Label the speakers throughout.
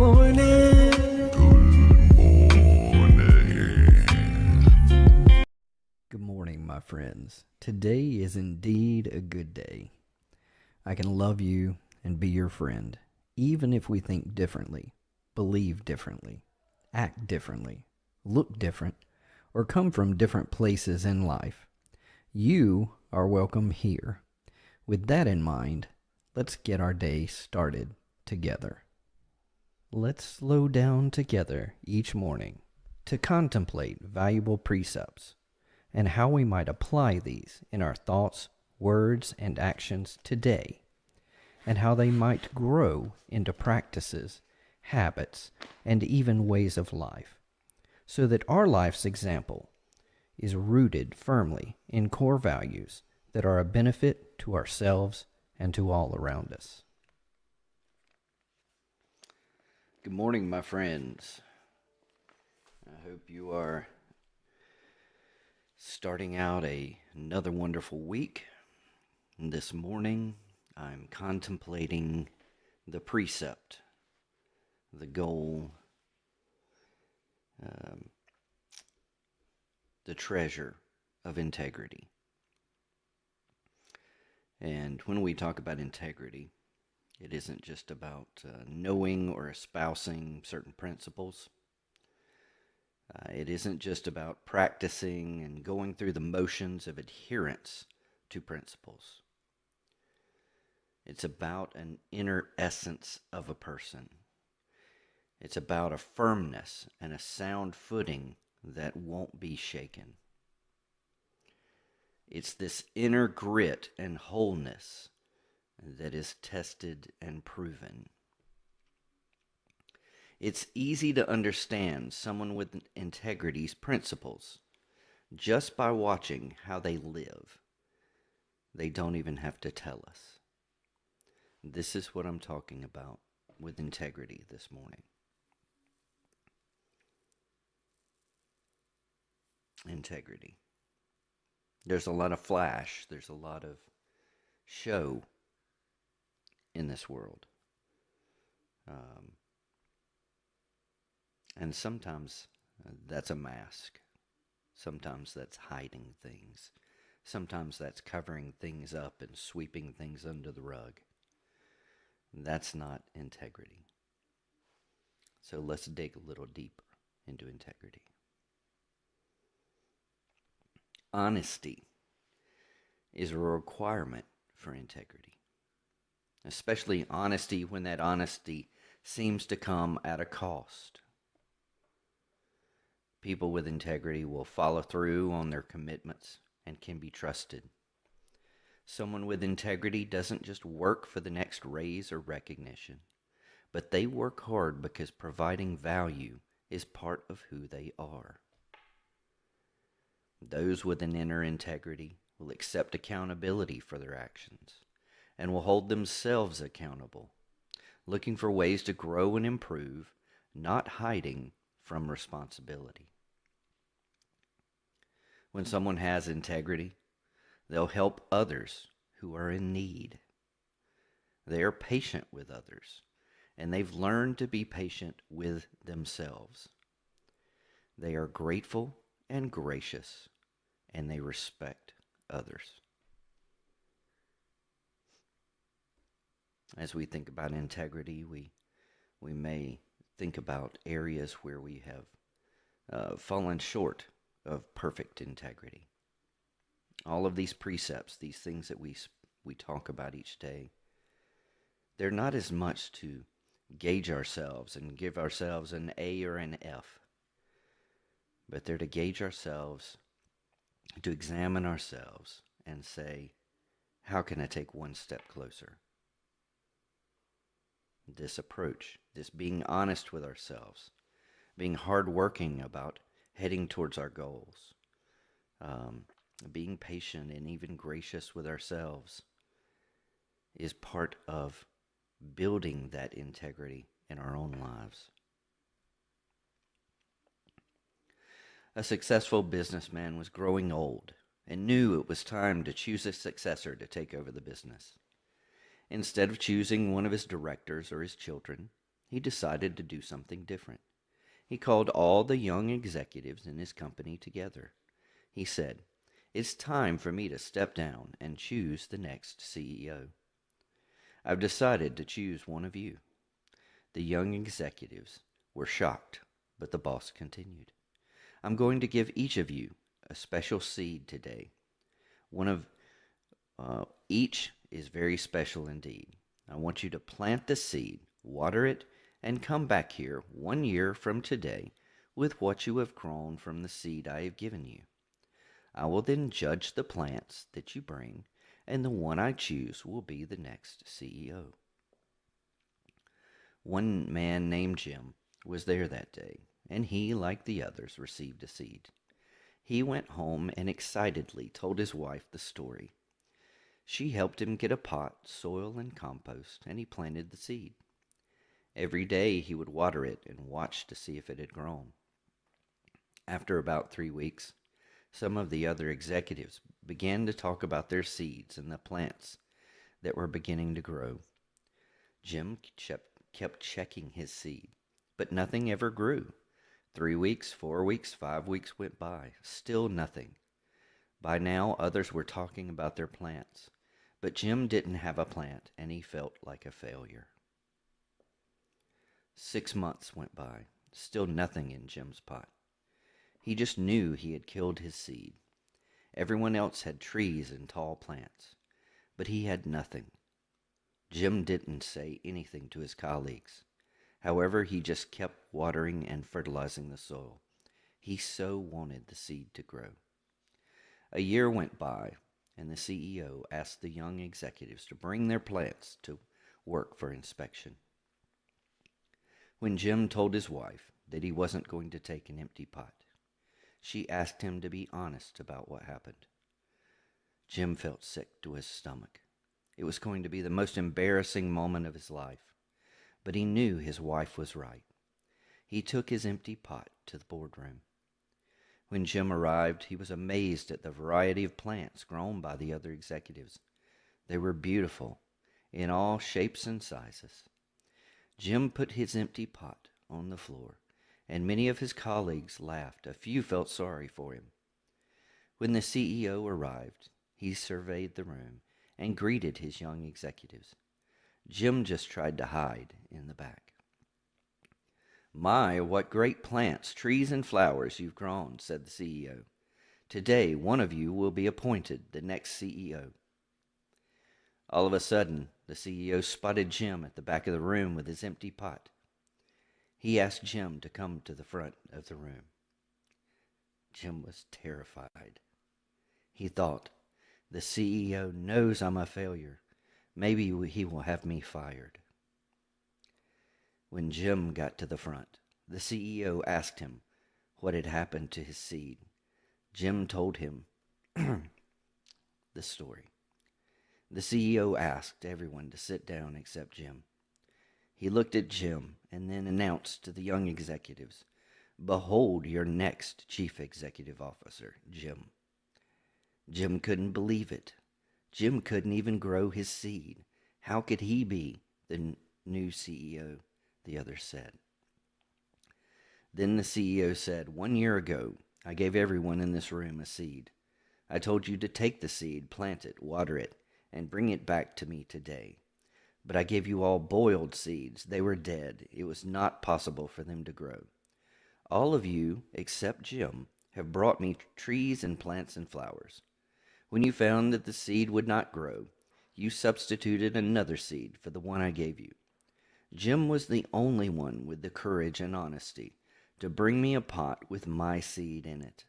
Speaker 1: Good morning, my friends. Today is indeed a good day. I can love you and be your friend, even if we think differently, believe differently, act differently, look different, or come from different places in life. You are welcome here. With that in mind, let's get our day started together. Let's slow down together each morning to contemplate valuable precepts and how we might apply these in our thoughts, words, and actions today, and how they might grow into practices, habits, and even ways of life, so that our life's example is rooted firmly in core values that are a benefit to ourselves and to all around us. Good morning, my friends. I hope you are starting out another wonderful week. And this morning, I'm contemplating the precept, the goal, the treasure of integrity. And when we talk about integrity, it isn't just about knowing or espousing certain principles. It isn't just about practicing and going through the motions of adherence to principles. It's about an inner essence of a person. It's about a firmness and a sound footing that won't be shaken. It's this inner grit and wholeness that is tested and proven. It's easy to understand someone with integrity's principles just by watching how they live. They don't even have to tell us. This is what I'm talking about with integrity this morning. Integrity. There's a lot of flash. There's a lot of show in this world. And sometimes that's a mask. Sometimes that's hiding things. Sometimes that's covering things up and sweeping things under the rug. That's not integrity. So let's dig a little deeper into integrity. Honesty is a requirement for integrity, especially honesty when that honesty seems to come at a cost. People with integrity will follow through on their commitments and can be trusted. Someone with integrity doesn't just work for the next raise or recognition, but they work hard because providing value is part of who they are. Those with an inner integrity will accept accountability for their actions and will hold themselves accountable, looking for ways to grow and improve, not hiding from responsibility. When someone has integrity, they'll help others who are in need. They are patient with others, and they've learned to be patient with themselves. They are grateful and gracious, and they respect others. As we think about integrity, we may think about areas where we have fallen short of perfect integrity. All of these precepts, these things that we talk about each day, they're not as much to gauge ourselves and give ourselves an A or an F, but they're to gauge ourselves, to examine ourselves and say, how can I take one step closer? This approach, this being honest with ourselves, being hardworking about heading towards our goals, being patient and even gracious with ourselves is part of building that integrity in our own lives. A successful businessman was growing old and knew it was time to choose a successor to take over the business. Instead of choosing one of his directors or his children,
Speaker 2: he decided to do something different. He called all the young executives in his company together. He said, "It's time for me to step down and choose the next CEO. I've decided to choose one of you." The young executives were shocked, but the boss continued, "I'm going to give each of you a special seed today. One of each is very special indeed. I want you to plant the seed, water it, and come back here 1 year from today with what you have grown from the seed I have given you. I will then judge the plants that you bring, and the one I choose will be the next CEO." One man named Jim was there that day, and he, like the others, received a seed. He went home and excitedly told his wife the story. She helped him get a pot, soil, and compost, and he planted the seed. Every day he would water it and watch to see if it had grown. After about 3 weeks, some of the other executives began to talk about their seeds and the plants that were beginning to grow. Jim kept checking his seed, but nothing ever grew. 3 weeks, 4 weeks, 5 weeks went by. Still nothing. By now, others were talking about their plants, but Jim didn't have a plant, and he felt like a failure. 6 months went by. Still nothing in Jim's pot. He just knew he had killed his seed. Everyone else had trees and tall plants, but he had nothing. Jim didn't say anything to his colleagues. However, he just kept watering and fertilizing the soil. He so wanted the seed to grow. A year went by, and the CEO asked the young executives to bring their plants to work for inspection. When Jim told his wife that he wasn't going to take an empty pot, she asked him to be honest about what happened. Jim felt sick to his stomach. It was going to be the most embarrassing moment of his life, but he knew his wife was right. He took his empty pot to the boardroom. When Jim arrived, he was amazed at the variety of plants grown by the other executives. They were beautiful, in all shapes and sizes. Jim put his empty pot on the floor, and many of his colleagues laughed. A few felt sorry for him. When the CEO arrived, he surveyed the room and greeted his young executives. Jim just tried to hide in the back. "My, what great plants, trees, and flowers you've grown," said the CEO. "Today, one of you will be appointed the next CEO." All of a sudden, the CEO spotted Jim at the back of the room with his empty pot. He asked Jim to come to the front of the room. Jim was terrified. He thought, "The CEO knows I'm a failure. Maybe he will have me fired." When Jim got to the front, the CEO asked him what had happened to his seed. Jim told him the story. The CEO asked everyone to sit down except Jim. He looked at Jim and then announced to the young executives, "Behold your next chief executive officer, Jim." Jim couldn't believe it. Jim couldn't even grow his seed. How could he be the new CEO? The others said. Then the CEO said, "1 year ago, I gave everyone in this room a seed. I told you to take the seed, plant it, water it, and bring it back to me today. But I gave you all boiled seeds. They were dead. It was not possible for them to grow. All of you, except Jim, have brought me trees and plants and flowers. When you found that the seed would not grow, you substituted another seed for the one I gave you. Jim was the only one with the courage and honesty to bring me a pot with my seed in it.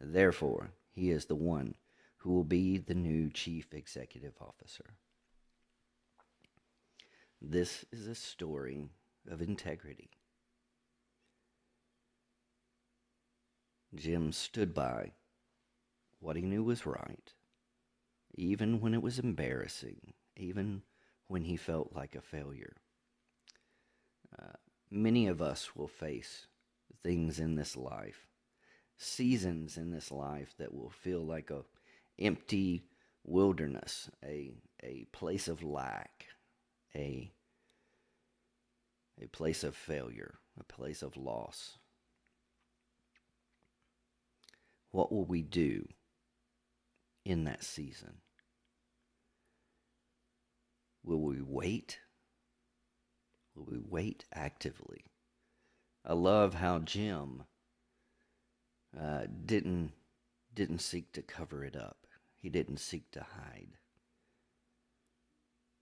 Speaker 2: Therefore, he is the one who will be the new chief executive officer." This is a story of integrity. Jim stood by what he knew was right, even when it was embarrassing, even when he felt like a failure. Many of us will face things in this life, seasons in this life that will feel like a empty wilderness, a place of lack, a a place of failure, a place of loss. What will we do in that season? Will we wait? Will we wait actively? I love how Jim didn't seek to cover it up. He didn't seek to hide.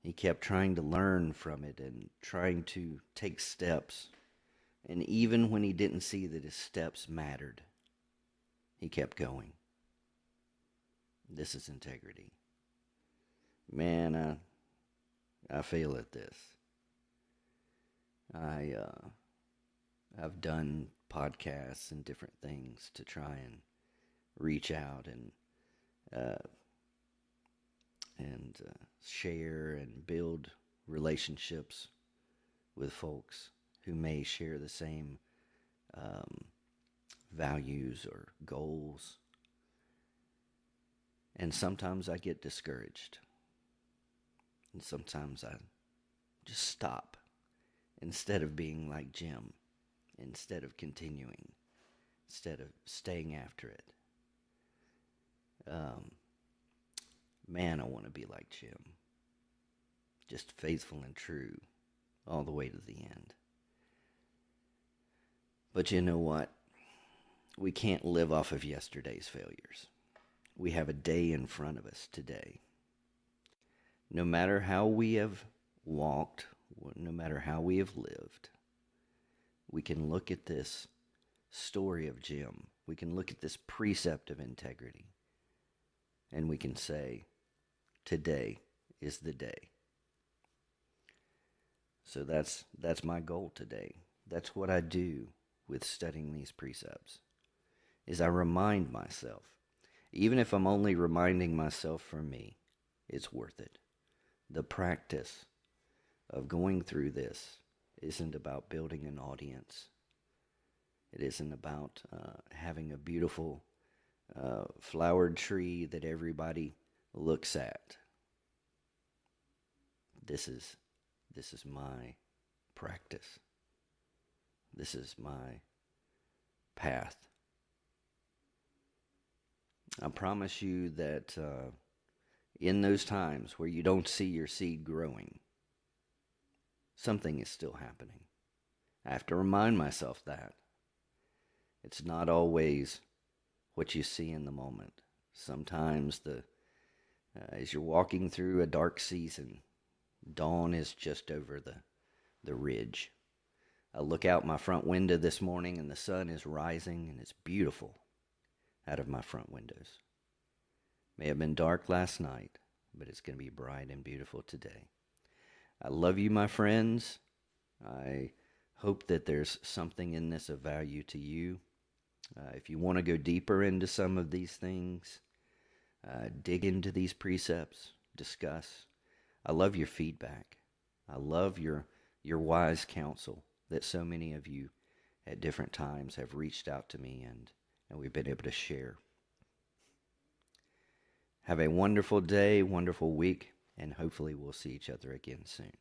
Speaker 2: He kept trying to learn from it and trying to take steps. And even when he didn't see that his steps mattered, he kept going. This is integrity. Man, I fail at this. I've done podcasts and different things to try and reach out and share and build relationships with folks who may share the same values or goals. And sometimes I get discouraged. And sometimes I just stop instead of being like Jim, instead of continuing, instead of staying after it. Man, I want to be like Jim. Just faithful and true all the way to the end. But you know what? We can't live off of yesterday's failures. We have a day in front of us today. No matter how we have walked, no matter how we have lived, we can look at this story of Jim. We can look at this precept of integrity. And we can say, today is the day. So that's my goal today. That's what I do with studying these precepts, is I remind myself, even if I'm only reminding myself for me, it's worth it. The practice of going through this isn't about building an audience. It isn't about having a beautiful flowered tree that everybody looks at. This is my practice. This is my path. I promise you that in those times where you don't see your seed growing, something is still happening. I have to remind myself that. It's not always what you see in the moment. Sometimes as you're walking through a dark season, dawn is just over the ridge. I look out my front window this morning and the sun is rising and it's beautiful out of my front windows. May have been dark last night, but it's going to be bright and beautiful today. I love you, my friends. I hope that there's something in this of value to you. If you want to go deeper into some of these things, dig into these precepts, discuss. I love your feedback. I love your wise counsel that so many of you at different times have reached out to me and we've been able to share. Have a wonderful day, wonderful week, and hopefully we'll see each other again soon.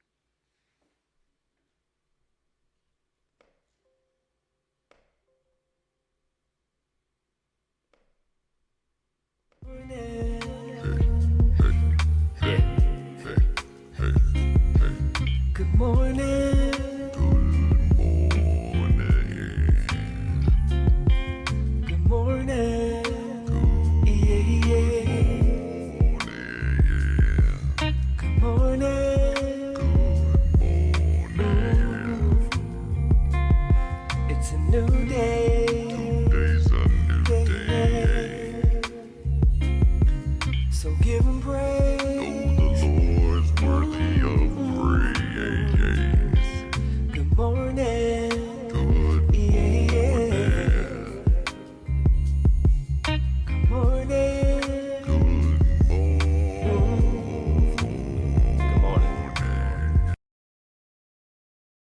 Speaker 3: Good morning. Good morning. Yeah, yeah. Good morning. It's a new day. Today's a new day. So give 'em praise.